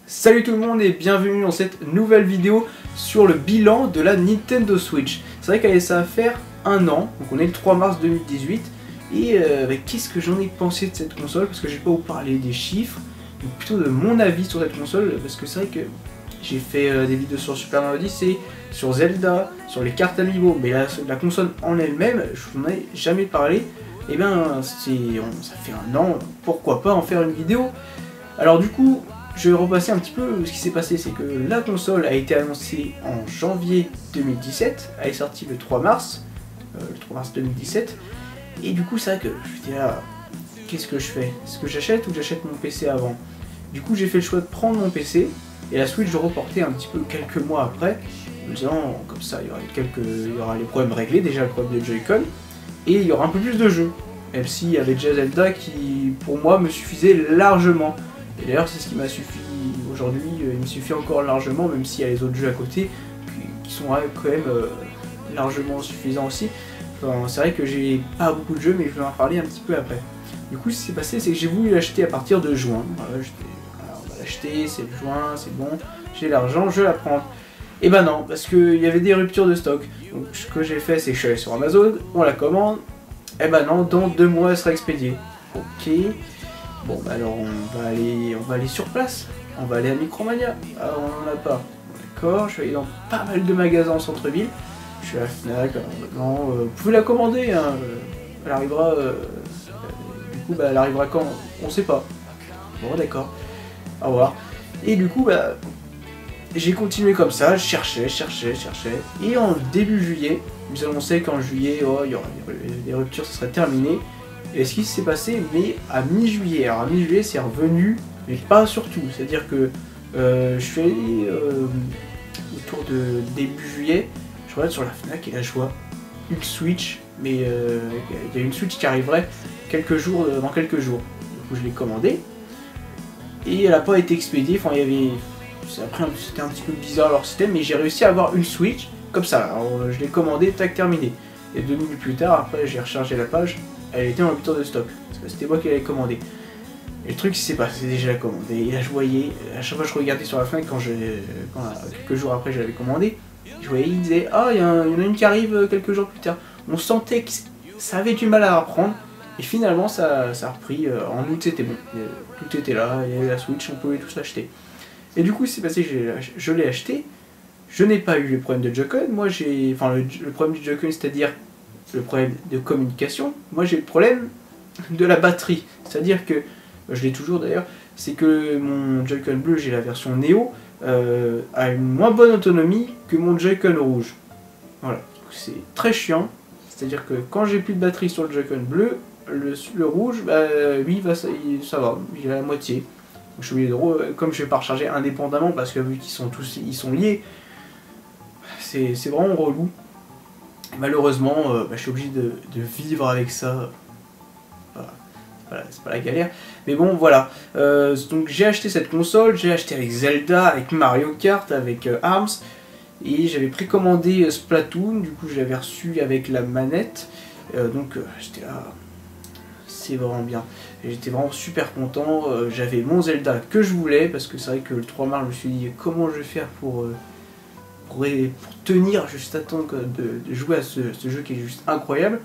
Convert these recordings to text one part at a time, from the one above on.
Salut tout le monde et bienvenue dans cette nouvelle vidéo sur le bilan de la Nintendo Switch. C'est vrai qu'elle ça va faire un an, donc on est le 3 mars 2018. Et qu'est-ce que j'en ai pensé de cette console? Parce que je vais pas vous parler des chiffres, mais plutôt de mon avis sur cette console. Parce que c'est vrai que j'ai fait des vidéos sur Super Mario Odyssey, sur Zelda, sur les cartes Amiibo, mais la console en elle-même, je n'en ai jamais parlé. Et bien ça fait un an, pourquoi pas en faire une vidéo? Alors du coup, je vais repasser un petit peu ce qui s'est passé, c'est que la console a été annoncée en janvier 2017, elle est sortie le 3 mars 2017, et du coup c'est vrai que je dis là, qu'est-ce que je fais? Est-ce que j'achète ou j'achète mon PC avant? Du coup j'ai fait le choix de prendre mon PC, et la Switch je reportais un petit peu quelques mois après, en me disant comme ça il y aura les problèmes réglés, déjà le problème de Joy-Con, et il y aura un peu plus de jeux, même s'il y avait déjà Zelda qui pour moi me suffisait largement. Et d'ailleurs c'est ce qui m'a suffi aujourd'hui, il me suffit encore largement, même s'il y a les autres jeux à côté qui sont quand même largement suffisants aussi. Enfin, c'est vrai que j'ai pas beaucoup de jeux, mais je vais en parler un petit peu après. Du coup ce qui s'est passé, c'est que j'ai voulu l'acheter à partir de juin. Voilà, on va l'acheter, c'est le juin, c'est bon, j'ai l'argent, je la prends. Et ben non, parce qu'il y avait des ruptures de stock. Donc ce que j'ai fait, c'est que je suis allé sur Amazon, on la commande, et ben non, dans 2 mois elle sera expédiée. Ok. Bon bah alors on va aller sur place, on va aller à Micromania, ah on n'en a pas, d'accord, je vais aller dans pas mal de magasins en centre-ville, je suis à la Fnac, non, vous pouvez la commander, hein, elle arrivera, du coup bah elle arrivera quand, on sait pas, bon d'accord, au revoir, et du coup bah j'ai continué comme ça, je cherchais, et en début juillet, ils annonçaient qu'en juillet, oh, il y aurait des ruptures, ça serait terminé. Et ce qui s'est passé, mais à mi-juillet, alors à mi-juillet c'est revenu, mais pas surtout, c'est-à-dire que je suis allé autour de début juillet, je regarde sur la Fnac et là je vois une Switch, mais il y a une Switch qui arriverait dans quelques jours. Du coup je l'ai commandée, et elle n'a pas été expédiée, enfin il y avait... Après c'était un petit peu bizarre leur système, mais j'ai réussi à avoir une Switch comme ça, alors je l'ai commandée, tac, terminé. Et 2 minutes plus tard, après j'ai rechargé la page, elle était en rupture de stock, parce que c'était moi qui l'avais commandé. Et le truc qui s'est passé, déjà commandé, et là je voyais, à chaque fois je regardais sur la fin quand quelques jours après je l'avais commandé, je voyais, il disait, ah il y en a une qui arrive quelques jours plus tard. On sentait que ça avait du mal à reprendre, et finalement ça a repris, en août c'était bon, tout était là, il y avait la Switch, on pouvait tous l'acheter. Et du coup, c'est passé que je l'ai acheté, je n'ai pas eu le problème de Joy-Con, moi j'ai... Enfin, le problème du Joy-Con, c'est-à-dire le problème de communication, moi j'ai le problème de la batterie. C'est-à-dire que, je l'ai toujours d'ailleurs, c'est que mon Joy-Con bleu, j'ai la version Neo, a une moins bonne autonomie que mon Joy-Con rouge. Voilà, c'est très chiant, c'est-à-dire que quand j'ai plus de batterie sur le Joy-Con bleu, le rouge, bah, lui, ça va, il a la moitié. Je suis obligé de comme je vais pas recharger indépendamment parce que vu qu'ils sont liés, c'est vraiment relou. Et malheureusement, je suis obligé de vivre avec ça. Voilà, c'est pas la galère. Mais bon, voilà. Donc j'ai acheté cette console, j'ai acheté avec Zelda, avec Mario Kart, avec ARMS. Et j'avais précommandé Splatoon, du coup je l'avais reçu avec la manette. Donc j'étais là... C'est vraiment bien. J'étais vraiment super content, j'avais mon Zelda que je voulais, parce que c'est vrai que le 3 mars je me suis dit comment je vais faire pour tenir, juste attendre de jouer à ce jeu qui est juste incroyable.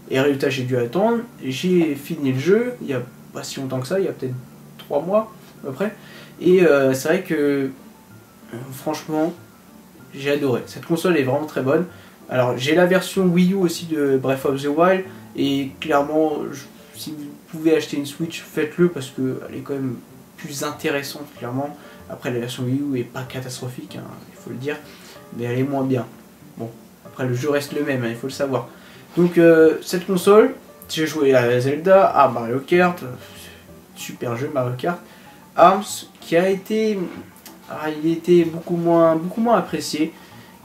Et résultat j'ai dû attendre, j'ai fini le jeu, il n'y a pas si longtemps que ça, il y a peut-être 3 mois à peu près. Et c'est vrai que franchement j'ai adoré, cette console est vraiment très bonne. Alors j'ai la version Wii U aussi de Breath of the Wild, et clairement si vous pouvez acheter une Switch, faites-le parce qu'elle est quand même plus intéressante, clairement. Après, la version Wii U est pas catastrophique, hein, il faut le dire, mais elle est moins bien. Bon, après, le jeu reste le même, hein, il faut le savoir. Donc, cette console, j'ai joué à Zelda, à Mario Kart, super jeu Mario Kart, ARMS, qui a été, il était beaucoup moins apprécié.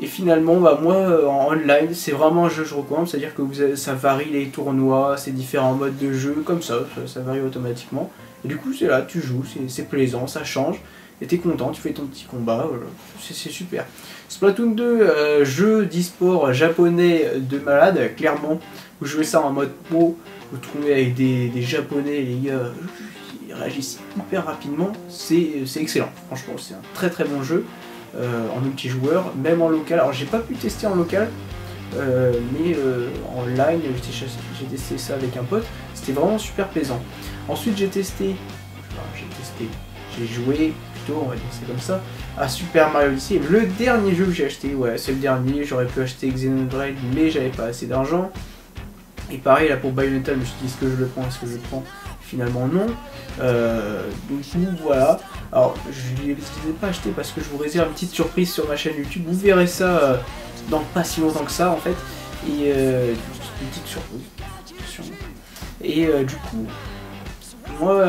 Et finalement, bah, moi, en online, c'est vraiment un jeu que je recommande, c'est-à-dire que ça varie les tournois, c'est différents modes de jeu, comme ça varie automatiquement. Et du coup, c'est là, tu joues, c'est plaisant, ça change, et t'es content, tu fais ton petit combat, c'est super. Splatoon 2, jeu d'e-sport japonais de malade, clairement, vous jouez ça en mode pro, vous trouvez avec des japonais, les gars, ils réagissent hyper rapidement, c'est excellent. Franchement, c'est un très très bon jeu en multijoueur, même en local. Alors j'ai pas pu tester en local, mais en ligne, j'ai testé ça avec un pote, c'était vraiment super plaisant. Ensuite j'ai joué plutôt, on va dire c'est comme ça, à Super Mario Odyssey. Le dernier jeu que j'ai acheté, ouais c'est le dernier, j'aurais pu acheter Xenoblade mais j'avais pas assez d'argent. Et pareil là pour Bayonetta, je me suis dit est-ce que je le prends, est-ce que je le prends, finalement non. Donc voilà, alors je ne les ai pas achetés parce que je vous réserve une petite surprise sur ma chaîne YouTube, vous verrez ça dans pas si longtemps que ça en fait. Et une petite surprise. Et du coup, moi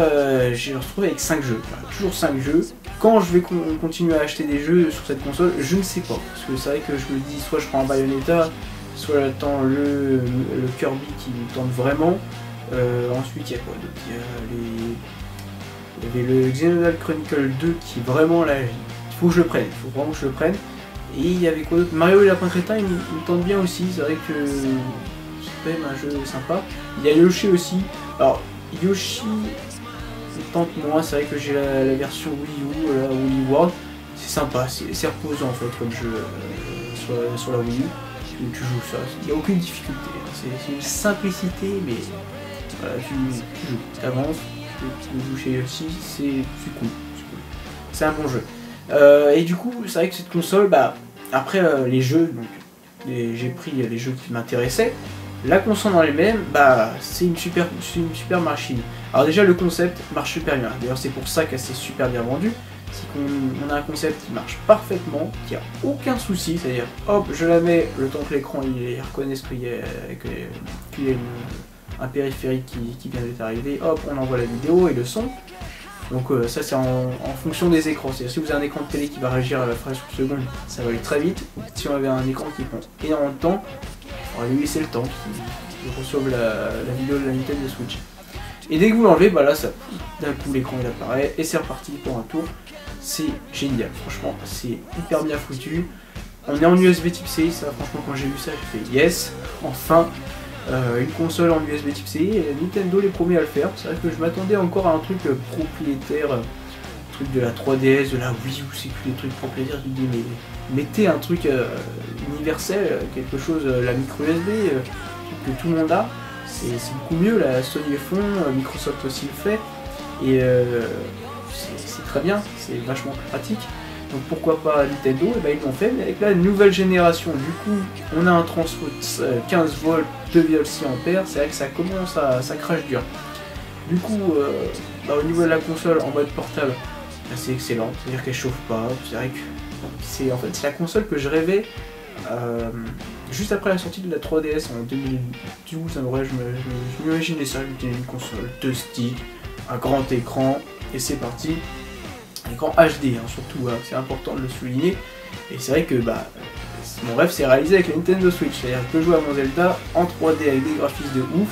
j'ai retrouvé avec 5 jeux, voilà, toujours 5 jeux. Quand je vais continuer à acheter des jeux sur cette console, je ne sais pas. Parce que c'est vrai que je me dis, soit je prends un Bayonetta, soit j'attends le Kirby qui me tente vraiment. Ensuite, il y a quoi d'autre? Il y avait le Xenoblade Chronicle 2 qui vraiment là, il faut que je le prenne, il faut vraiment que je le prenne. Et il y avait quoi d'autre? Mario et Lapin Crétin, il me tente bien aussi, c'est vrai que c'est quand même un jeu sympa. Il y a Yoshi aussi. Alors, Yoshi tente moins, c'est vrai que j'ai la version Wii U, Wii World, c'est sympa, c'est reposant en fait comme jeu sur la Wii U, tu joues ça, il n'y a aucune difficulté, c'est une simplicité mais voilà, tu joues, tu avances, tu joues chez Yoshi, c'est cool, c'est un bon jeu. Et du coup c'est vrai que cette console, bah, après les jeux, j'ai pris les jeux qui m'intéressaient. La console en elle-même, bah, c'est une super machine. Alors déjà le concept marche super bien, d'ailleurs c'est pour ça qu'elle s'est super bien vendue, c'est qu'on a un concept qui marche parfaitement, qui a aucun souci, c'est-à-dire hop je la mets, le temps que l'écran il reconnaisse qu'il y a un périphérique qui vient d'être arrivé, hop on envoie la vidéo et le son. Donc ça c'est en fonction des écrans, c'est-à-dire si vous avez un écran de télé qui va réagir à la fraction de seconde, ça va aller très vite. Si on avait un écran qui prend énormément de temps, on va lui laisser le temps qu'il reçoive la vidéo de la Nintendo Switch. Et dès que vous l'enlevez, bah là ça d'un coup l'écran il apparaît et c'est reparti pour un tour. C'est génial, franchement c'est hyper bien foutu. On est en USB type C, ça franchement quand j'ai vu ça j'ai fait yes, enfin une console en USB type C, et Nintendo les premiers à le faire. C'est vrai que je m'attendais encore à un truc propriétaire, truc de la 3DS, de la Wii U, c'est plus des trucs propriétaires, je me dis mais mettez un truc universel, quelque chose, la micro USB que tout le monde a, c'est beaucoup mieux, la Sony le font, Microsoft aussi le fait, et c'est très bien, c'est vachement pratique. Donc pourquoi pas Nintendo, et ben ils l'ont fait, mais avec la nouvelle génération, du coup on a un transfo 15 volts, 2,6 ampères, c'est vrai que ça commence ça crache dur. Du coup, bah, au niveau de la console en mode portable, bah, c'est excellent, c'est-à-dire qu'elle chauffe pas, c'est vrai que c'est la console que je rêvais juste après la sortie de la 3DS en 2012, en vrai je m'imaginais ça, une console de sticks, un grand écran, et c'est parti. Écran HD hein, surtout, hein, c'est important de le souligner. Et c'est vrai que bah, mon rêve c'est réalisé avec la Nintendo Switch, c'est-à-dire que je peux jouer à mon Zelda en 3D avec des graphismes de ouf,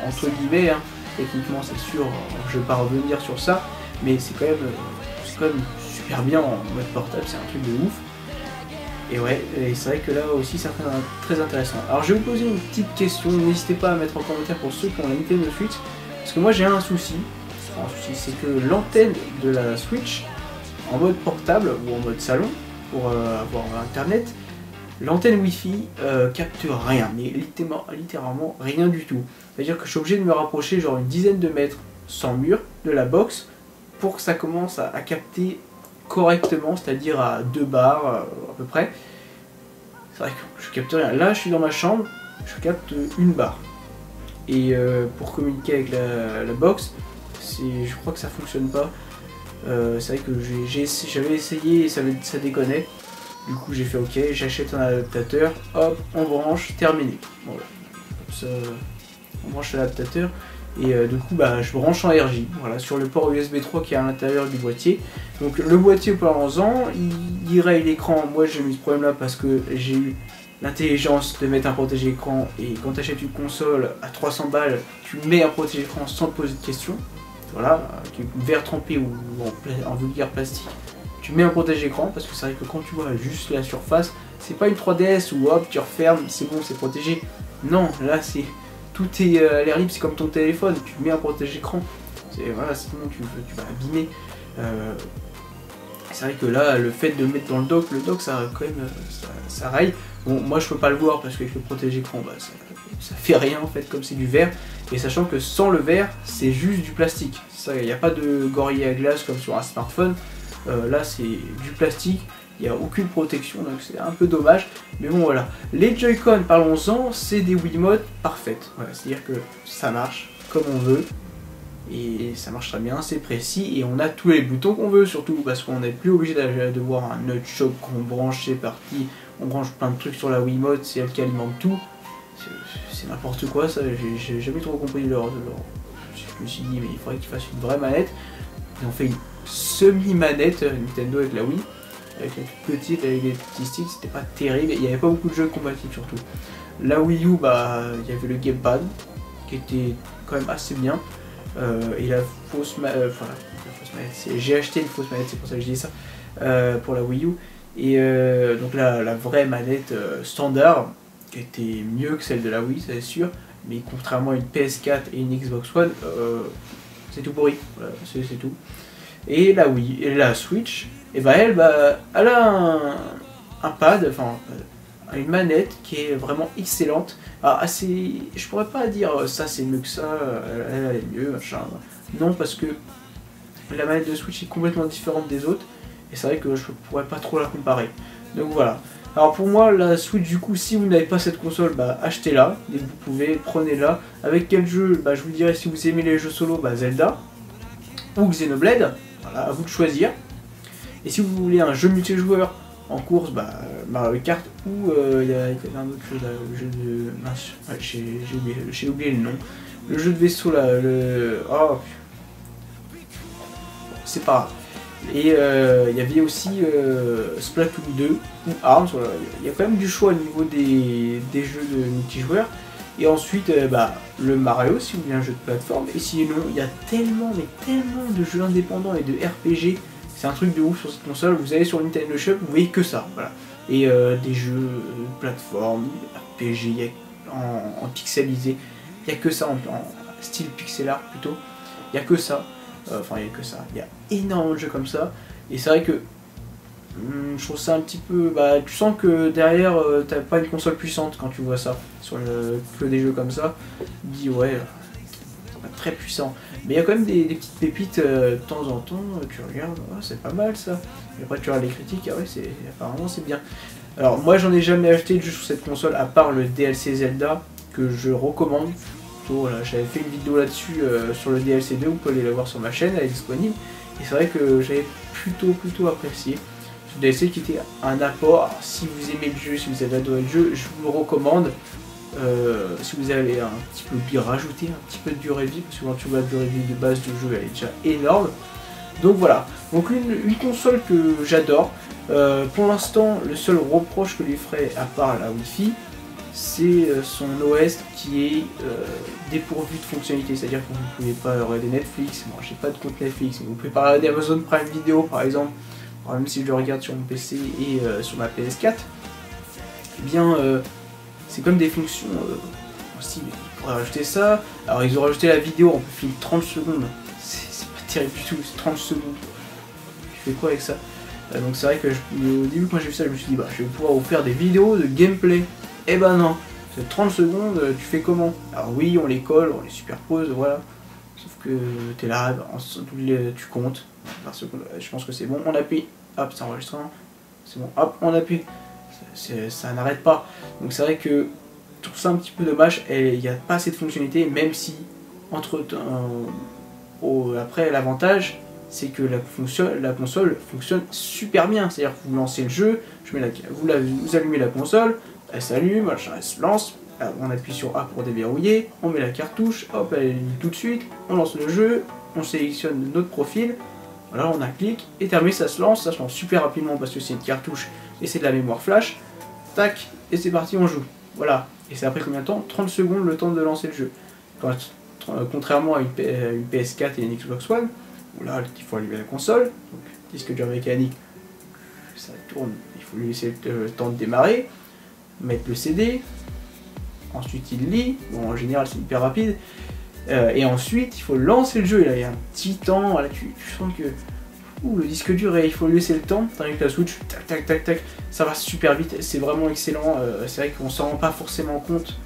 entre guillemets, hein. Techniquement c'est sûr, je vais pas revenir sur ça, mais c'est quand même super bien en mode portable, c'est un truc de ouf. Et ouais, et c'est vrai que là aussi c'est très intéressant. Alors je vais vous poser une petite question, n'hésitez pas à mettre en commentaire pour ceux qui ont la Nintendo Switch, parce que moi j'ai un souci, c'est que l'antenne de la Switch, en mode portable ou en mode salon, pour avoir internet, l'antenne Wi-Fi capte rien, mais littéralement rien du tout. C'est-à-dire que je suis obligé de me rapprocher genre une dizaine de mètres sans mur de la box pour que ça commence à capter correctement, c'est-à-dire à 2 bars à peu près. C'est vrai que je capte rien. Là je suis dans ma chambre, je capte 1 barre. Et pour communiquer avec la box, je crois que ça fonctionne pas. C'est vrai que j'avais essayé et ça déconnait. Du coup j'ai fait ok, j'achète un adaptateur, hop, on branche, terminé. Voilà. Ça, on branche l'adaptateur et du coup bah, je branche en RJ, voilà, sur le port USB 3 qui est à l'intérieur du boîtier. Donc le boîtier parlons-en, il raye l'écran. Moi j'ai eu ce problème là parce que j'ai eu l'intelligence de mettre un protège écran, et quand tu achètes une console à 300 balles, tu mets un protège écran sans te poser de questions. Voilà, verre trempé ou en vulgaire plastique. Tu mets un protège écran parce que c'est vrai que quand tu vois juste la surface, c'est pas une 3DS où hop tu refermes, c'est bon, c'est protégé. Non, là c'est tout est à l'air libre, c'est comme ton téléphone, tu mets un protège-écran. Voilà, sinon tu vas abîmer. C'est vrai que là, le fait de le mettre dans le dock ça quand même ça raille. Bon, moi je peux pas le voir parce qu'avec le protège-écran, bah, ça fait rien en fait, comme c'est du verre. Et sachant que sans le verre, c'est juste du plastique. Il n'y a pas de Gorilla Glass comme sur un smartphone. Là, c'est du plastique. Il n'y a aucune protection, donc c'est un peu dommage. Mais bon, voilà. Les Joy-Con, parlons-en, c'est des Wiimote parfaites. Voilà, c'est-à-dire que ça marche comme on veut. Et ça marche très bien, c'est précis. Et on a tous les boutons qu'on veut, surtout parce qu'on n'est plus obligé de voir un nunchuk qu'on branche, c'est parti. On branche plein de trucs sur la Wiimote, c'est elle qui alimente tout. C'est n'importe quoi, ça. J'ai jamais trop compris leur. Je me suis dit, mais il faudrait qu'ils fassent une vraie manette. Ils ont fait une semi-manette Nintendo avec la Wii. Avec une toute petite, avec des petits sticks, c'était pas terrible, il n'y avait pas beaucoup de jeux compatibles surtout. La Wii U, bah, il y avait le gamepad, qui était quand même assez bien, et la fausse manette, j'ai acheté une fausse manette, c'est pour ça que je dis ça, pour la Wii U, et donc la vraie manette standard, qui était mieux que celle de la Wii, c'est sûr, mais contrairement à une PS4 et une Xbox One, c'est tout pourri, voilà, c'est tout. Et la Wii, et la Switch, et bah elle a un pad, enfin une manette qui est vraiment excellente. Alors, je pourrais pas dire ça c'est mieux que ça, elle est mieux, machin. Non, parce que la manette de Switch est complètement différente des autres, et c'est vrai que je pourrais pas trop la comparer. Donc voilà. Alors pour moi, la Switch, du coup, si vous n'avez pas cette console, bah achetez-la, dès que vous pouvez, prenez-la. Avec quel jeu? Bah je vous dirais, si vous aimez les jeux solo, bah Zelda, ou Xenoblade, voilà, à vous de choisir. Et si vous voulez un jeu multijoueur en course, bah Mario Kart, ou il y a un autre jeu là, le jeu de... mince, ouais, j'ai oublié le nom. Le jeu de vaisseau là, oh, c'est pas grave. Et il y avait aussi Splatoon 2 ou ARMS, voilà. Il y a quand même du choix au niveau des jeux de multijoueurs. Et ensuite, bah, le Mario, si vous voulez un jeu de plateforme. Et sinon, il y a tellement, mais tellement de jeux indépendants et de RPG. C'est un truc de ouf sur cette console. Vous allez sur Nintendo Shop, vous voyez que ça. Voilà. Et des jeux de plateforme, RPG en pixelisé. Il n'y a que ça, en style pixel art plutôt. Il n'y a que ça. Enfin, il n'y a que ça. Il y a énormément de jeux comme ça. Et c'est vrai que je trouve ça un petit peu... Bah, tu sens que derrière, t'as pas une console puissante quand tu vois ça. Sur que des jeux comme ça. Tu dis, ouais, c'est pas très puissant. Mais il y a quand même des petites pépites de temps en temps. Tu regardes, oh, c'est pas mal ça. Et après, tu regardes les critiques, ah ouais, apparemment c'est bien. Alors, moi, j'en ai jamais acheté de jeu sur cette console, à part le DLC Zelda, que je recommande. Voilà, j'avais fait une vidéo là-dessus sur le DLC 2, vous pouvez aller la voir sur ma chaîne, elle est disponible. Et c'est vrai que j'avais plutôt apprécié ce DLC qui était un apport. Alors, si vous aimez le jeu, si vous avez adoré le jeu, je vous le recommande. Si vous avez un petit peu bien rajouter un petit peu de durée de vie, parce que quand tu vois la durée de vie de base du jeu, elle est déjà énorme. Donc voilà, donc une console que j'adore. Pour l'instant, le seul reproche que lui ferait, à part la Wi-Fi, c'est son OS qui est dépourvu de fonctionnalités, c'est-à-dire que vous ne pouvez pas regarder Netflix. Moi j'ai pas de compte Netflix, mais vous pouvez pas regarder Amazon Prime Video par exemple, même si je le regarde sur mon PC et sur ma PS4, eh bien c'est comme des fonctions aussi, mais ils pourraient rajouter ça. Alors ils ont rajouté la vidéo, on peut filmer 30 secondes, c'est pas terrible du tout, c'est 30 secondes. Tu fais quoi avec ça? Donc c'est vrai que au début quand j'ai vu ça, je me suis dit bah je vais pouvoir vous faire des vidéos de gameplay. Eh ben non, c'est 30 secondes, tu fais comment? Alors oui, on les colle, on les superpose, voilà. Sauf que t'es là, tu comptes. Parce que je pense que c'est bon, on appuie, hop, c'est enregistrant. C'est bon, hop, on appuie. Ça n'arrête pas. Donc c'est vrai que je trouve ça un petit peu dommage, et il n'y a pas assez de fonctionnalités, même si, après l'avantage, c'est que la console fonctionne super bien. C'est-à-dire que vous lancez le jeu, vous allumez la console, elle s'allume, elle se lance, on appuie sur A pour déverrouiller, on met la cartouche, hop, elle lit tout de suite, on lance le jeu, on sélectionne notre profil, voilà, on a un clic, et terminé, ça se lance super rapidement parce que c'est une cartouche et c'est de la mémoire flash, tac, et c'est parti, on joue. Voilà, et c'est après combien de temps? 30 secondes le temps de lancer le jeu. Contrairement à une PS4 et une Xbox One, où là, il faut allumer la console, donc disque dur mécanique, ça tourne, il faut lui laisser le temps de démarrer, mettre le CD, ensuite il lit, bon en général c'est hyper rapide, et ensuite il faut lancer le jeu, et là il y a un petit temps, là tu sens que le disque dur, et il faut lui laisser le temps, tandis que la Switch, tac tac tac tac, ça va super vite, c'est vraiment excellent, c'est vrai qu'on s'en rend pas forcément compte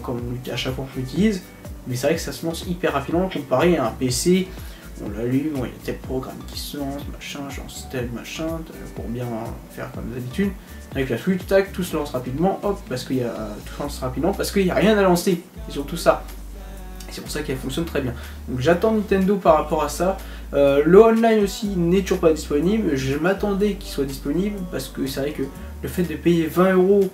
comme à chaque fois qu'on l'utilise, mais c'est vrai que ça se lance hyper rapidement comparé à un PC. On l'allume, il y a tel programme qui se lance, machin, j'en tel machin, pour bien faire comme d'habitude. Avec la Switch, tac, tout se lance rapidement, hop, parce qu'il y a tout se lance rapidement, parce qu'il n'y a rien à lancer, et surtout ça. C'est pour ça qu'elle fonctionne très bien. Donc j'attends Nintendo par rapport à ça. Le online aussi n'est toujours pas disponible. Je m'attendais qu'il soit disponible, parce que c'est vrai que le fait de payer 20 €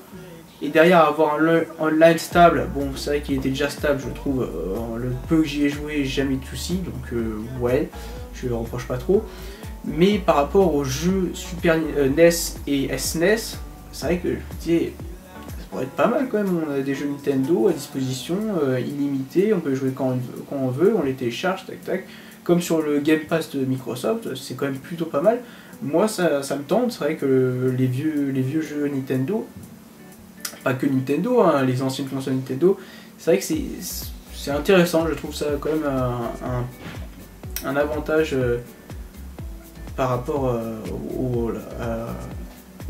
et derrière avoir un online stable, bon c'est vrai qu'il était déjà stable je trouve, le peu que j'y ai joué j'ai jamais eu de soucis, donc ouais, je le reproche pas trop. Mais par rapport aux jeux Super NES et SNES, c'est vrai que je me disais, ça pourrait être pas mal quand même, on a des jeux Nintendo à disposition, illimités, on peut jouer quand on veut, on les télécharge, tac tac, comme sur le Game Pass de Microsoft, c'est quand même plutôt pas mal. Moi ça me tente, c'est vrai que les vieux jeux Nintendo, pas que Nintendo, hein, les anciennes consoles Nintendo, c'est vrai que c'est intéressant, je trouve ça quand même un avantage par rapport aux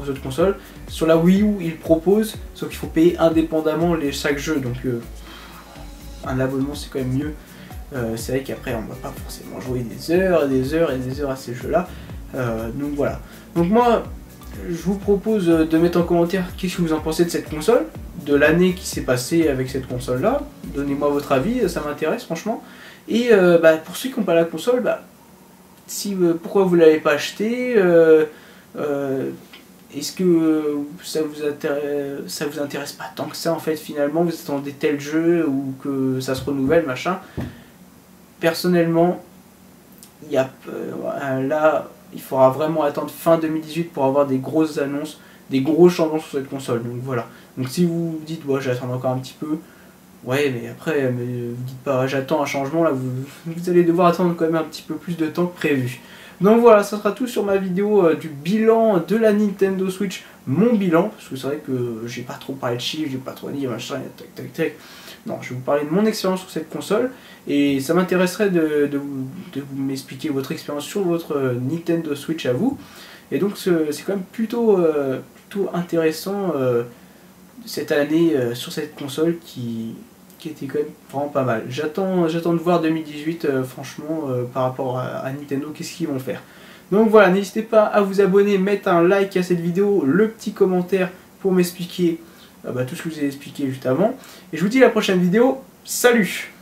autres consoles. Sur la Wii U, ils proposent, sauf qu'il faut payer indépendamment chaque jeu, donc un abonnement c'est quand même mieux. C'est vrai qu'après on va pas forcément jouer des heures et des heures et des heures à ces jeux là, donc voilà. Donc moi, je vous propose de mettre en commentaire qu'est-ce que vous en pensez de cette console, de l'année qui s'est passée avec cette console là. Donnez-moi votre avis, ça m'intéresse franchement. Et pour ceux qui n'ont pas la console, pourquoi vous ne l'avez pas acheté, est-ce que ça vous intéresse pas tant que ça en fait finalement, vous attendez tel jeu ou que ça se renouvelle machin. Personnellement, là il faudra vraiment attendre fin 2018 pour avoir des grosses annonces, des gros changements sur cette console. Donc voilà. Donc si vous vous dites, ouais, j'attends encore un petit peu, ouais, mais après, vous dites pas, j'attends un changement, là, vous allez devoir attendre quand même un petit peu plus de temps que prévu. Donc voilà, ça sera tout sur ma vidéo du bilan de la Nintendo Switch, mon bilan, parce que c'est vrai que j'ai pas trop parlé de chiffres, j'ai pas trop dit machin, tac tac tac. Non, je vais vous parler de mon expérience sur cette console, et ça m'intéresserait de m'expliquer votre expérience sur votre Nintendo Switch à vous. Et donc c'est quand même plutôt intéressant cette année sur cette console qui était quand même vraiment pas mal. J'attends de voir 2018 franchement par rapport à Nintendo, qu'est-ce qu'ils vont faire. Donc voilà, n'hésitez pas à vous abonner, mettre un like à cette vidéo, le petit commentaire pour m'expliquer tout ce que je vous ai expliqué juste avant. Et je vous dis à la prochaine vidéo, salut!